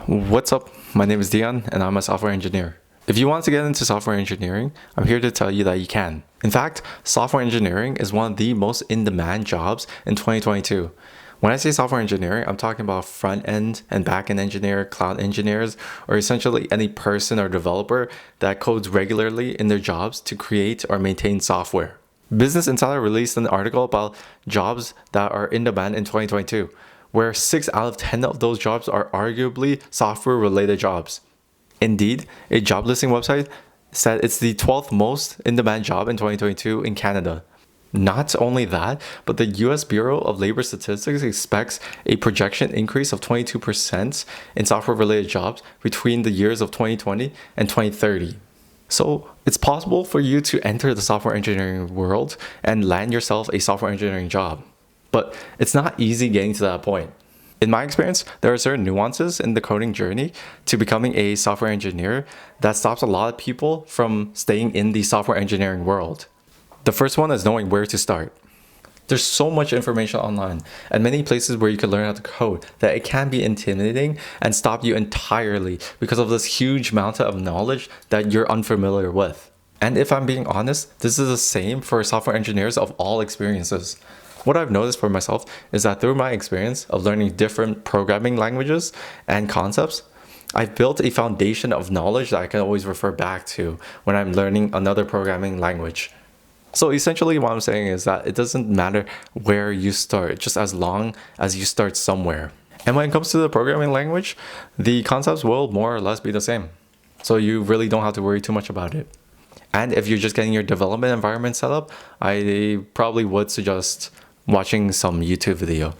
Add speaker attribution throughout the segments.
Speaker 1: What's up? My name is Dion and I'm a software engineer. If you want to get into software engineering, I'm here to tell you that you can. In fact, software engineering is one of the most in-demand jobs in 2022. When I say software engineering, I'm talking about front-end and back-end engineer, cloud engineers, or essentially any person or developer that codes regularly in their jobs to create or maintain software. Business Insider released an article about jobs that are in demand in 2022, where 6 out of 10 of those jobs are arguably software-related jobs. Indeed, a job listing website said it's the 12th most in-demand job in 2022 in Canada. Not only that, but the US Bureau of Labor Statistics expects a projection increase of 22% in software-related jobs between the years of 2020 and 2030. So it's possible for you to enter the software engineering world and land yourself a software engineering job. But it's not easy getting to that point. In my experience, there are certain nuances in the coding journey to becoming a software engineer that stops a lot of people from staying in the software engineering world. The first one is knowing where to start. There's so much information online and many places where you can learn how to code that it can be intimidating and stop you entirely because of this huge mountain of knowledge that you're unfamiliar with. And if I'm being honest, this is the same for software engineers of all experiences. What I've noticed for myself is that through my experience of learning different programming languages and concepts, I've built a foundation of knowledge that I can always refer back to when I'm learning another programming language. So essentially what I'm saying is that it doesn't matter where you start, just as long as you start somewhere. And when it comes to the programming language, the concepts will more or less be the same. So you really don't have to worry too much about it. And if you're just getting your development environment set up, I probably would suggest watching some YouTube video.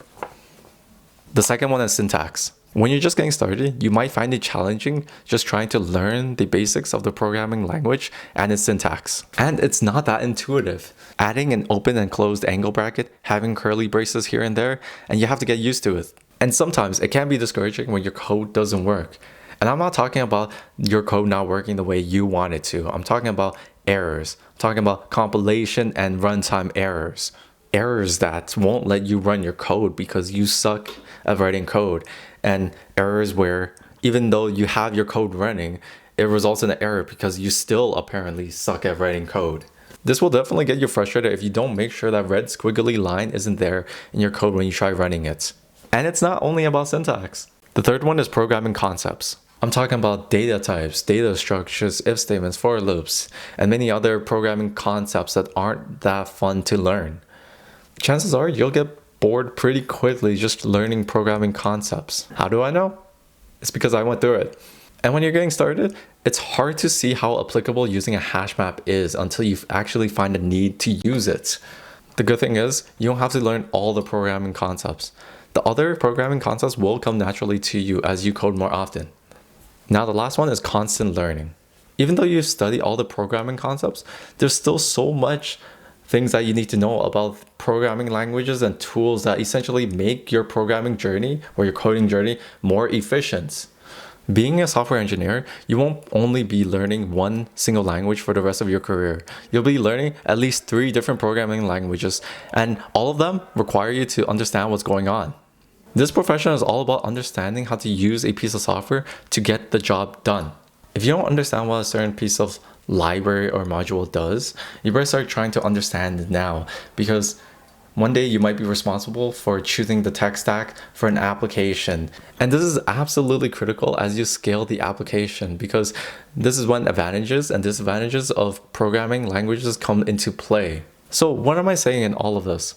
Speaker 1: The second one is syntax. When you're just getting started, you might find it challenging just trying to learn the basics of the programming language and its syntax. And it's not that intuitive. Adding an open and closed angle bracket, having curly braces here and there, and you have to get used to it. And sometimes it can be discouraging when your code doesn't work. And I'm not talking about your code not working the way you want it to. I'm talking about errors. I'm talking about compilation and runtime errors. Errors that won't let you run your code because you suck at writing code, and errors where even though you have your code running, it results in an error because you still apparently suck at writing code. This will definitely get you frustrated if you don't make sure that red squiggly line isn't there in your code when you try running it. And it's not only about syntax. The third one is programming concepts. I'm talking about data types, data structures, if statements, for loops, and many other programming concepts that aren't that fun to learn. Chances are you'll get bored pretty quickly just learning programming concepts. How do I know? It's because I went through it. And when you're getting started, it's hard to see how applicable using a hash map is until you actually find a need to use it. The good thing is, you don't have to learn all the programming concepts. The other programming concepts will come naturally to you as you code more often. Now the last one is constant learning. Even though you study all the programming concepts, there's still so much things that you need to know about programming languages and tools that essentially make your programming journey or your coding journey more efficient. Being a software engineer, you won't only be learning one single language for the rest of your career. You'll be learning at least 3 different programming languages, and all of them require you to understand what's going on. This profession is all about understanding how to use a piece of software to get the job done. If you don't understand what a certain piece of library or module does, you better start trying to understand it now, because one day you might be responsible for choosing the tech stack for an application. And this is absolutely critical as you scale the application, because this is when advantages and disadvantages of programming languages come into play. So what am I saying in all of this?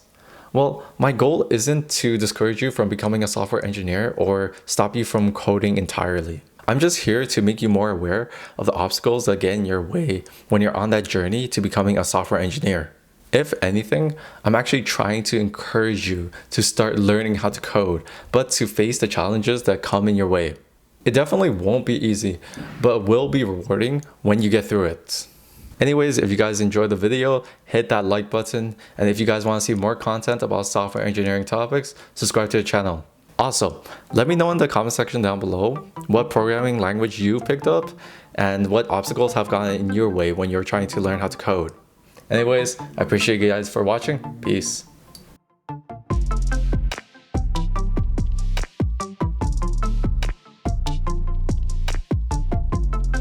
Speaker 1: Well, my goal isn't to discourage you from becoming a software engineer or stop you from coding entirely. I'm just here to make you more aware of the obstacles that get in your way when you're on that journey to becoming a software engineer. If anything, I'm actually trying to encourage you to start learning how to code, but to face the challenges that come in your way. It definitely won't be easy, but will be rewarding when you get through it. Anyways, if you guys enjoyed the video, hit that like button. And if you guys want to see more content about software engineering topics, subscribe to the channel. Also, let me know in the comment section down below what programming language you picked up and what obstacles have gotten in your way when you're trying to learn how to code. Anyways, I appreciate you guys for watching. Peace.